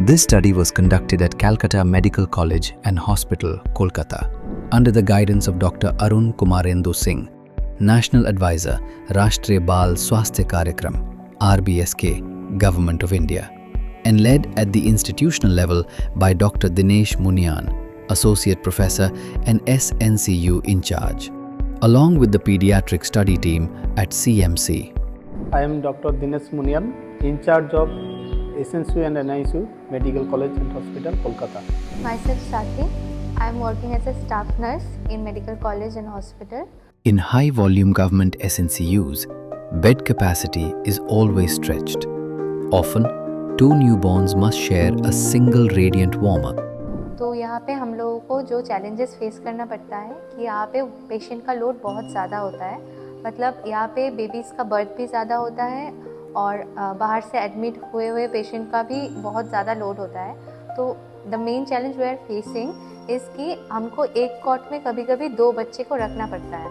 This study was conducted at Calcutta Medical College and Hospital, Kolkata, under the guidance of Dr. Arun Kumarendu Singh, National Advisor, Rashtriya Bal Swasthya Karyakram, RBSK, Government of India, and led at the institutional level by Dr. Dinesh Munian, Associate Professor and SNCU in charge, along with the pediatric study team at CMC. I am Dr. Dinesh Munian, in charge of SNCU and NICU, Medical College and Hospital, Kolkata. Myself Sakhi. I am working as a staff nurse in Medical College and Hospital. In high-volume government SNCUs, bed capacity is always stretched. Often, two newborns must share a single radiant warmer. तो यहाँ पे हम लोगों को जो challenges face करना पड़ता है कि यहाँ पे पेशेंट का लोड बहुत ज़्यादा होता है, मतलब यहाँ पे बेबीज़ का बर्थ भी ज़्यादा होता है और बाहर से एडमिट हुए हुए पेशेंट का भी बहुत ज़्यादा लोड होता है. तो the main challenge we are facing is कि हमको एक कॉट में कभी कभी 2 बच्चे को रखना पड़ता है.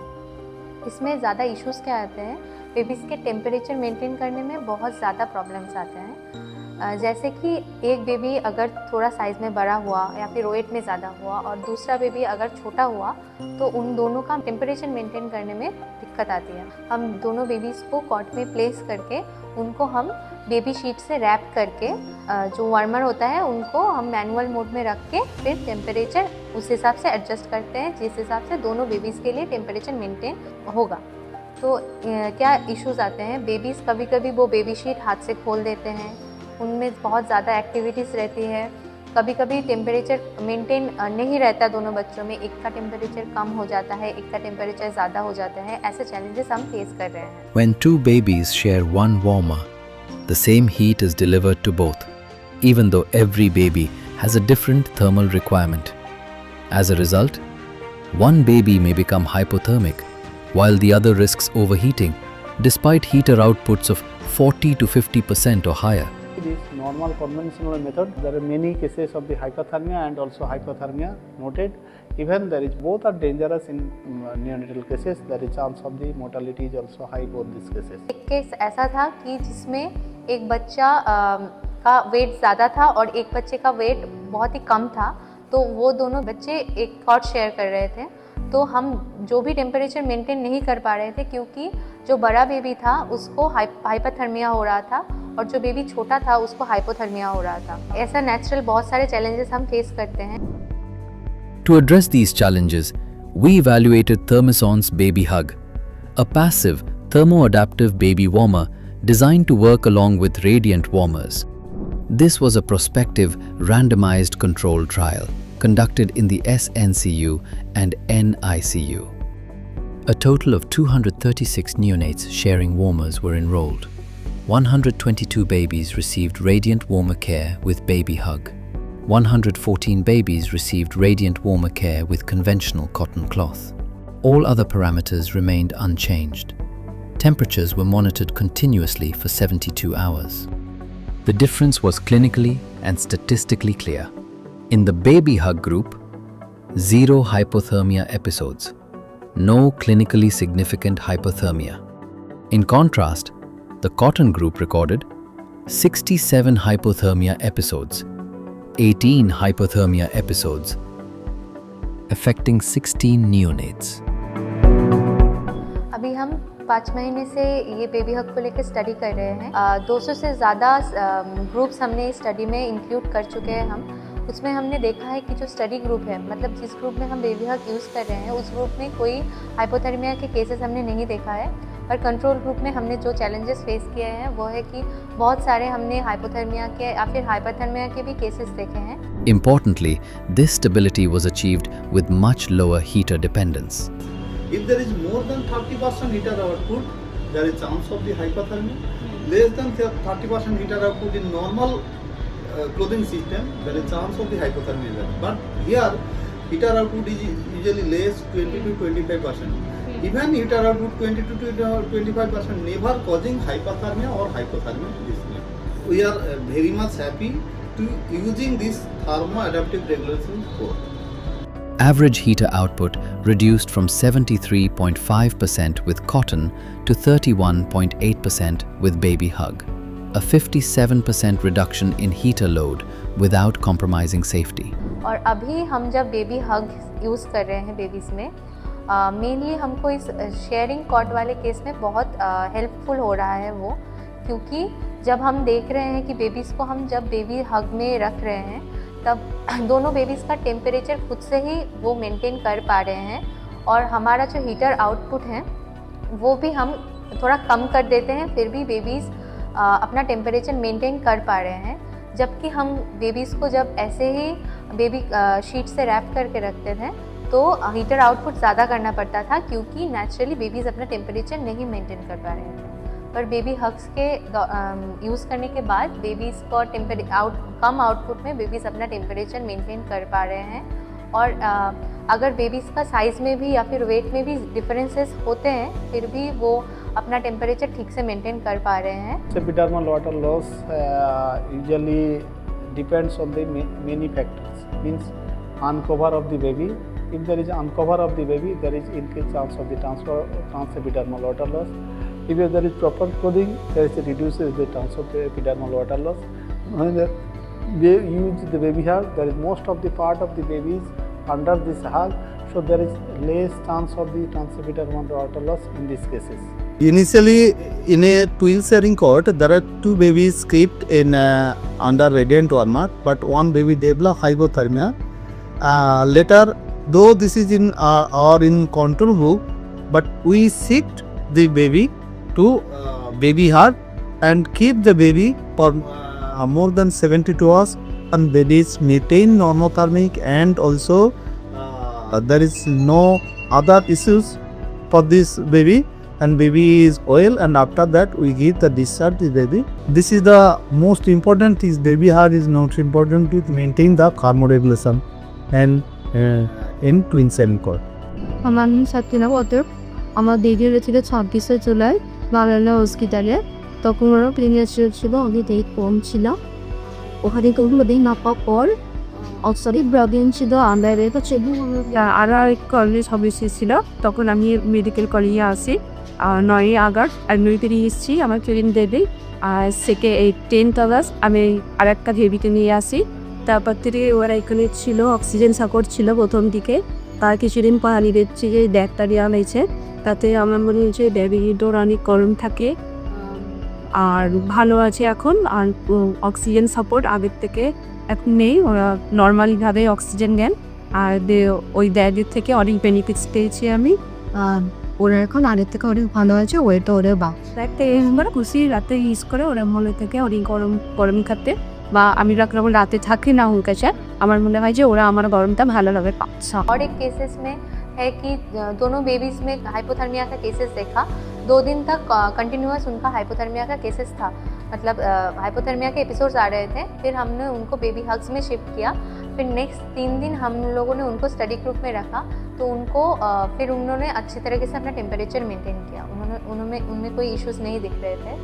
इसमें ज़्यादा इश्यूज़ क्या आते हैं, बेबीज़ के टेम्परेचर मेंटेन करने में बहुत ज़्यादा प्रॉब्लम्स आते हैं. जैसे कि एक बेबी अगर थोड़ा साइज़ में बड़ा हुआ या फिर वेट में ज़्यादा हुआ और दूसरा बेबी अगर छोटा हुआ तो उन दोनों का टेम्परेचर मेंटेन करने में दिक्कत आती है. हम दोनों बेबीज़ को कॉट में प्लेस करके उनको हम बेबी शीट से रैप करके जो वार्मर होता है उनको हम मैनुअल मोड में रख के फिर टेम्परेचर उस हिसाब से एडजस्ट करते हैं जिस हिसाब से दोनों बेबीज़ के लिए टेम्परेचर मेंटेन होगा. तो क्या इश्यूज़ आते हैं, बेबीज़ कभी कभी वो बेबी शीट हाथ से खोल देते हैं, उनमें बहुत ज़्यादा एक्टिविटीज़ रहती है. कभी कभी टेम्परेचर मेंटेन नहीं रहता दोनों बच्चों में, एक का टेम्परेचर कम हो जाता है, एक का टेम्परेचर ज़्यादा हो जाता है. ऐसे चैलेंजेस हम फेस कर रहे हैं. When two babies share one warmer, the same heat is delivered to both, even though every baby has a different thermal requirement. As a result, one baby may become hypothermic, while the other risks overheating, despite heater outputs of 40 to 50% or higher. This normal conventional method, there are many cases of the hypothermia and also hypothermia noted. Even there is both are dangerous in neonatal cases. There is chance of the mortality is also high both these cases. एक case ऐसा था कि जिसमें एक बच्चा का wait ज़्यादा था और एक बच्चे का वेट बहुत ही कम था. तो वो दोनों बच्चे एक कॉट शेयर कर रहे थे. तो हम जो भी टेम्परेचर मेंटेन नहीं कर पा रहे थे क्योंकि जो बड़ा बेबी था उसको हाइपोथर्मिया हो रहा था और जो बेबी छोटा था उसको हाइपोथर्मिया हो रहा था. ऐसा नेचुरल बहुत सारे चैलेंजेस हम फेस करते हैं. To address these challenges, we evaluated Thermison's Baby Hug, a passive thermo-adaptive baby warmer designed to work along with radiant warmers. This was a prospective randomized controlled trial conducted in the SNCU and NICU. A total of 236 neonates sharing warmers were enrolled. 122 babies received radiant warmer care with Baby Hug. 114 babies received radiant warmer care with conventional cotton cloth. All other parameters remained unchanged. Temperatures were monitored continuously for 72 hours. The difference was clinically and statistically clear. In the Baby Hug group, 0 hypothermia episodes, no clinically significant hypothermia. In contrast, the cotton group recorded 67 hypothermia episodes, 18 hypothermia episodes, affecting 16 neonates. अभी हम 5 महीने से ये baby हग को लेकर study कर रहे हैं. 200 से ज़्यादा ग्रुप्स हमने इस स्टडी में इंक्लूड कर चुके हैं. हम उसमें हमने देखा है कि जो स्टडी ग्रुप है, मतलब जिस ग्रुप में हम बेबी हग यूज़ कर रहे हैं उस ग्रुप में कोई हाइपोथर्मिया के केसेस हमने नहीं देखा है. पर कंट्रोल ग्रुप में हमने जो चैलेंजेस फेस किए हैं वो है कि बहुत सारे हमने हाइपोथर्मिया के या फिर हाइपरथर्मिया के भी केसेस देखे हैं. Importantly, this stability was achieved with much lower heater dependence. If there is more than 30% heater output, there is chance of the hypothermia. Less than 30% heater output in normal clothing system, there is chance of the hypothermia. But here, heater output is usually less 20 to 25%. Even heater output 20 to 25%, never causing hypothermia or hypothermia. We are very much happy to using this thermo-adaptive regulation code. Average heater output reduced from 73.5% with cotton to 31.8% with Baby Hug, a 57% reduction in heater load without compromising safety. और अभी हम जब baby हग use कर रहे हैं babies में, mainly हमको इस शेयरिंग कॉट वाले केस में बहुत हेल्पफुल हो रहा है वो, क्योंकि जब हम देख रहे हैं कि बेबीज़ को हम जब बेबी हग में रख रहे हैं तब दोनों बेबीज़ का टेम्परेचर खुद से ही वो मेंटेन कर पा रहे हैं, और हमारा जो हीटर आउटपुट है वो भी हम थोड़ा कम कर देते हैं, फिर भी बेबीज़ अपना टेम्परेचर मेंटेन कर पा रहे हैं। जबकि हम बेबीज़ को जब ऐसे ही बेबी शीट से रैप करके रखते थे तो हीटर आउटपुट ज़्यादा करना पड़ता था, क्योंकि नेचुरली बेबीज़ अपना टेम्परेचर नहीं मेंटेन कर पा रहे थे। पर बेबी हग्स के यूज़ करने के बाद बेबीज़ को कम आउटपुट में बेबीज़ अपना टेम्परेचर मेंटेन कर पा रहे हैं, और अगर बेबीज़ का साइज़ में भी या फिर वेट में भी डिफरेंसेस होते हैं फिर भी वो अपना टेम्परेचर ठीक से मेंटेन कर पा रहे हैं। Epidermal water loss usually depends on the many factors. Means uncover of the baby. If there is uncover of the baby, there is increased chance of the transepidermal water loss. If there is proper clothing, there is reduces the chance of the epidermal water loss. When they use the baby hug, there is most of the part of the babies under this hug, so there is less chance of the transepidermal water loss in these cases. Initially, in a twin sharing cot, there are two babies kept in under radiant warmer, but one baby developed hypothermia. Later, though this is in in control book, but we shift the baby to baby hug and keep the baby for more than 72 hours, and babies maintain normothermic, and also there is no other issues for this baby, and baby is well, and after that we give the discharge the baby. This is the most important thing. Baby hug is not important to maintain the thermoregulation and in twin sharing cot. আমার সাথীরা ওদের আমার দিদির ছিল 26শে জুলাই বাংলা হসপিটালে, তখন ওরা premier ছিল, অনেক ডেট কম ছিল। ওখানে কোনো দিন না পাওয়ার পর অক্সফোর্ডে ব্রাগিন ছিল, আন্ডারে তো ছিল আর এক কলেজ হবে ছিল। তখন আমি মেডিকেল কলেজে আসি 9 আগস্ট অ্যাডমিটে এসেছি আমার ট্রেন দেবে, আর 10th আগস্ট আমি আর একটা ভেবিতে নিয়ে আসি। তারপর থেকে ওরা এখানে ছিল, অক্সিজেন সাপোর্ট ছিল প্রথম দিকে, তার কিছুদিন পর আমি দেখছি যে ডাক্তারি আনাইছে, তাতে আমার মনে হচ্ছে বেবি ডোর অনেক গরম থাকে আর ভালো আছে এখন, আর অক্সিজেন সাপোর্ট আগের থেকে এখন নেই, ওরা নর্মালিভাবে অক্সিজেন দেন, আর ওই ড্যাডির থেকে অনেক বেনিফিটস পেয়েছি আমি, ওরা এখন আগের থেকে অনেক ভালো আছে, ওয়েটও ওরা একটা আমরা খুশি রাতে ইউজ করে ওরা মনে থেকে অনেক গরম খাতে, বা আমি রাখলাম রাতে থাকি না उनके साथ, আমার মনে হয় যে ওরা আমার গরমটা ভালোভাবে পাচ্ছে। और एक केसेस में है कि दोनों बेबीज़ में हाइपोथर्मिया का केसेस देखा, 2 दिन तक कंटिन्यूअस उनका हाइपोथर्मिया का केसेस था, मतलब हाइपोथर्मिया के एपिसोड्स आ रहे थे। फिर हमने उनको बेबी हग्स में शिफ्ट किया, फिर नेक्स्ट 3 दिन हम लोगों ने उनको स्टडी ग्रुप में रखा, तो उनको फिर उन्होंने अच्छी तरीके से अपना टेम्परेचर मेंटेन किया, उनमें कोई इश्यूज़ नहीं दिख रहे थे।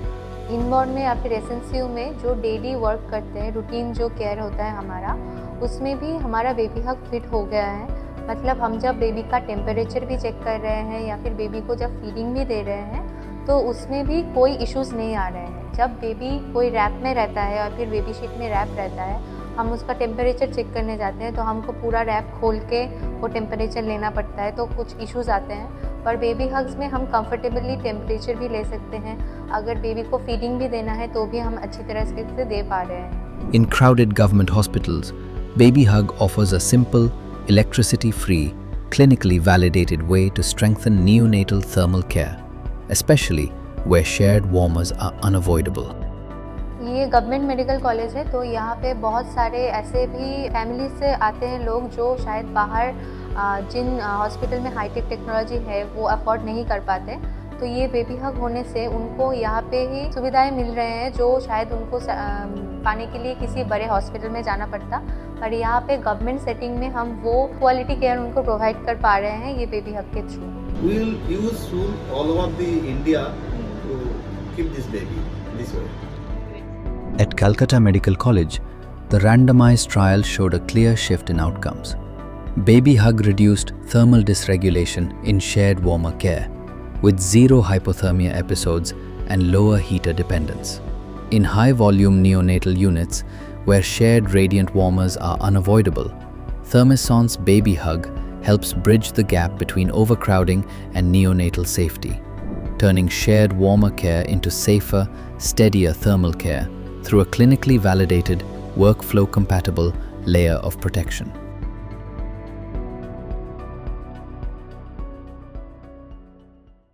इनबॉर्न में या फिर एसएनसीयू में जो डेली वर्क करते हैं, रूटीन जो केयर होता है हमारा, उसमें भी हमारा बेबी हग फिट हो गया है। मतलब हम जब बेबी का टेम्परेचर भी चेक कर रहे हैं या फिर बेबी को जब फीडिंग भी दे रहे हैं तो उसमें भी कोई इश्यूज़ नहीं आ रहे हैं। जब बेबी कोई रैप में रहता है और फिर बेबी शीट में रैप रहता है, हम उसका टेम्परेचर चेक करने जाते हैं तो हमको पूरा रैप खोल के वो टेम्परेचर लेना पड़ता है, तो कुछ इश्यूज़ आते हैं। पर बेबी हग्स में हम कंफर्टेबली टेम्परेचर भी ले सकते हैं, अगर बेबी को फीडिंग भी देना है तो भी हम अच्छी तरह से दे पा रहे हैं। In crowded government hospitals, Baby Hug offers a simple, electricity-free, clinically validated way to strengthen neonatal thermal care, especially where shared warmers are unavoidable. ये गवर्नमेंट मेडिकल कॉलेज है, तो यहाँ पे बहुत सारे ऐसे भी फैमिली से आते हैं लोग जो शायद बाहर जिन हॉस्पिटल में हाईटेक टेक्नोलॉजी है वो अफोर्ड नहीं कर पाते, तो ये बेबी हग होने से उनको यहाँ पे ही सुविधाएं मिल रहे हैं जो शायद उनको पाने के लिए किसी बड़े हॉस्पिटल में जाना पड़ता, पर यहाँ पे गवर्नमेंट सेटिंग में हम वो क्वालिटी केयर उनको प्रोवाइड कर पा रहे हैं ये बेबी हग के through. We will use soon all over the India to keep this baby this way. At Calcutta Medical College, the randomized trial showed a clear shift in outcomes. Baby Hug reduced thermal dysregulation in shared warmer care, with 0 hypothermia episodes and lower heater dependence. In high-volume neonatal units, where shared radiant warmers are unavoidable, Thermison's Baby Hug helps bridge the gap between overcrowding and neonatal safety, turning shared warmer care into safer, steadier thermal care through a clinically validated, workflow-compatible layer of protection.